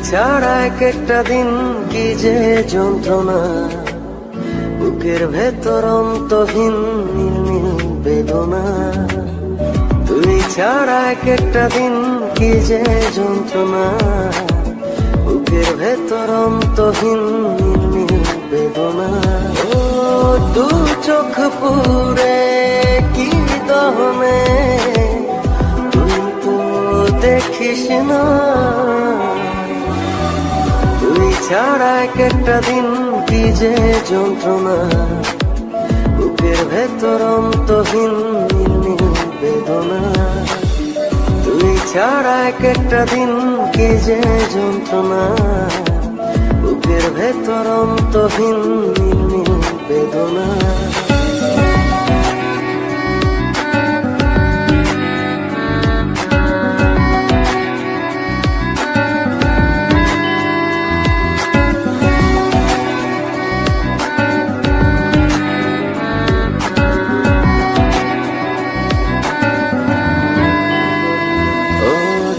ছাড়া এক একটা দিন কি যে যন্ত্রণা, বুকের ভেতর অন্তহীন নীল নীল বেদনা। তুই ছাড়া এক একটা দিন কি যে যন্ত্রণা, বুকের ভেতর অন্তহীন নীল নীল বেদনা। ও দু চোখ পুরে কি দহনে, তুই তো দেখিস না। তুই ছাড়া এক একটা দিন কি যে যন্ত্রণা, বুকের ভেতর অন্তহীন নীল নীল বেদনা। তুই ছাড়া এক একটা দিন কি যে যন্ত্রণা, বুকের ভেতর অন্তহীন নীল নীল বেদনা।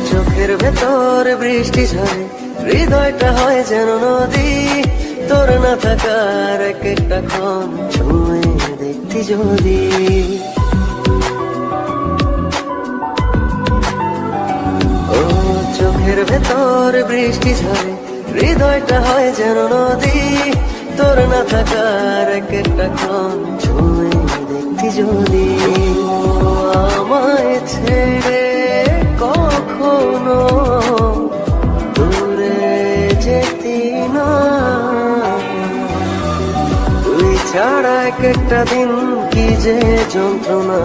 চোখের ভেতর বৃষ্টি ঝরে, হৃদয়টা হয় যেন নদী। তোর না থাকার এক একটা ক্ষণ ছুঁয়ে দেখতি যদি। ও চোখের ভেতর বৃষ্টি ঝরে, হৃদয়টা হয় যেন নদী। তোর না থাকার এক একটা ক্ষণ ছুঁয়ে দেখতি যদি। আমায় ছেড়ে কখনো দূরে যেতি না। তুই ছাড়া এক একটা দিন কি যে যন্ত্রণা,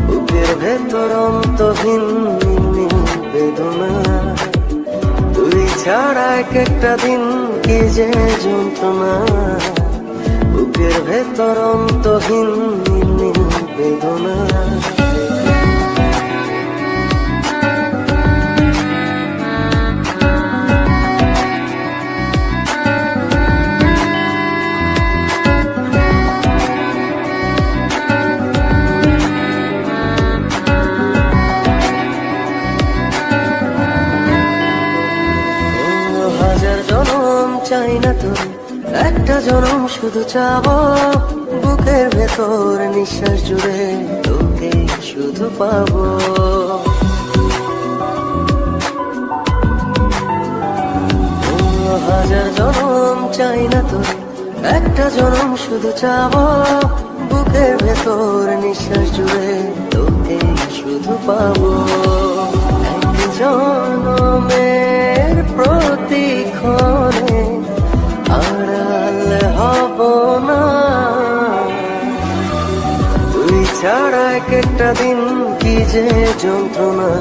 বুকের ভেতর অন্তহীন নীল নীল বেদনা। তুই ছাড়া এক একটা দিন কি যে যন্ত্রণা, বুকের ভেতর অন্তহীন নীল নীল বেদনা। হাজার জনম চাই না তোর, একটা জনম শুধু চাবো। বুকের ভেতর নিঃশ্বাস জুড়ে তোকে শুধু পাবো। হাজার জনম চাই না তোর, একটা জনম শুধু চাবো। বুকের ভেতর নিঃশ্বাস জুড়ে তোকে শুধু পাবো। এক জনমের প্রতিক্ষণে আড়াল হব না। তুই ছাড়া এক একটা দিন কি যে যন্ত্রণা,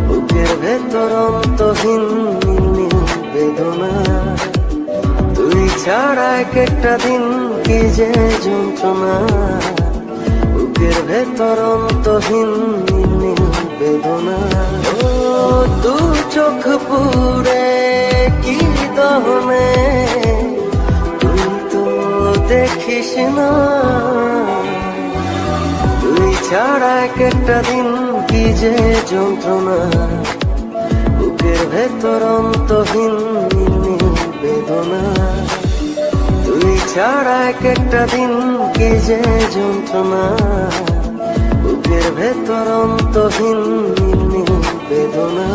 বুকের ভেতর অন্তহীন নীল নীল বেদনা। তুই ছাড়া এক একটা দিন কি যে যন্ত্রণা, বুকের ভেতর অন্তহীন নীল নীল বেদনা। ও দু চোখ পুরে কি দহনে, তুই তো দেখিস না। তুই ছাড়া এক একটা দিন কি যে যন্ত্রণা, বুকের ভেতর অন্তহীন নীল নীল বেদনা। তুই ছাড়া এক একটা দিন কি যে যন্ত্রণা, বুকের ভেতর অন্তহীন নীল নীল বেদনা।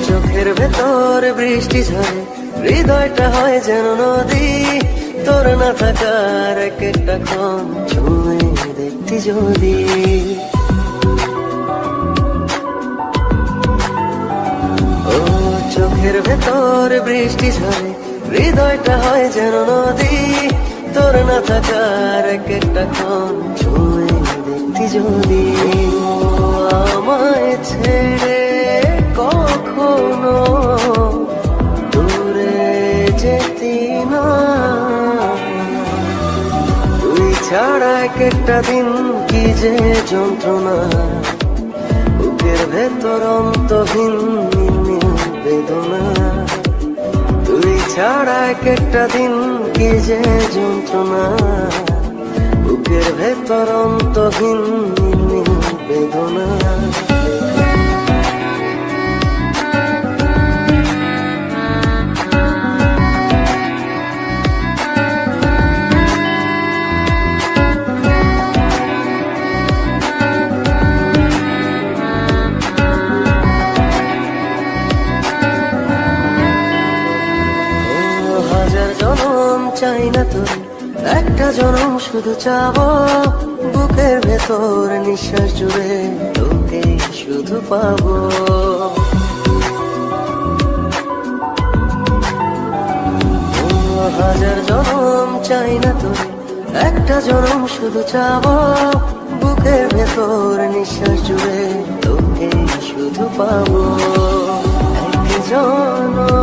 চোখের ভেতর বৃষ্টি ঝরে, হৃদয়টা হয় যেন নদী। তোর না থাকার এক একটা ক্ষণ ছুঁয়ে দেখতি যদি। ও চোখের ভেতর বৃষ্টি ঝরে, হৃদয়টা হয় যেন নদী। তোর না থাকার এক একটা ক্ষণ ছুঁয়ে দেখতি যদি। আমায় ছেড়ে কখনো দূরে যেতি না। তুই ছাড়া এক একটা দিন কি যে যন্ত্রণা, বুকের ভেতর অন্তহীন নির্মীল বেদনা। তুই ছাড়া এক একটা দিন কি যে যন্ত্রণা, বুকের ভেতর অন্তহীন নির্মীল বেদনা। হাজার জনম চাই না তোর, একটা জনম শুধু চাবো। বুকের ভেতর নিঃশ্বাস জুড়ে তোকে শুধু পাবো। হাজার জনম চাই না তোর, একটা জনম শুধু চাবো। বুকের ভেতর নিঃশ্বাস জুড়ে তোকে শুধু পাবো। এক জনম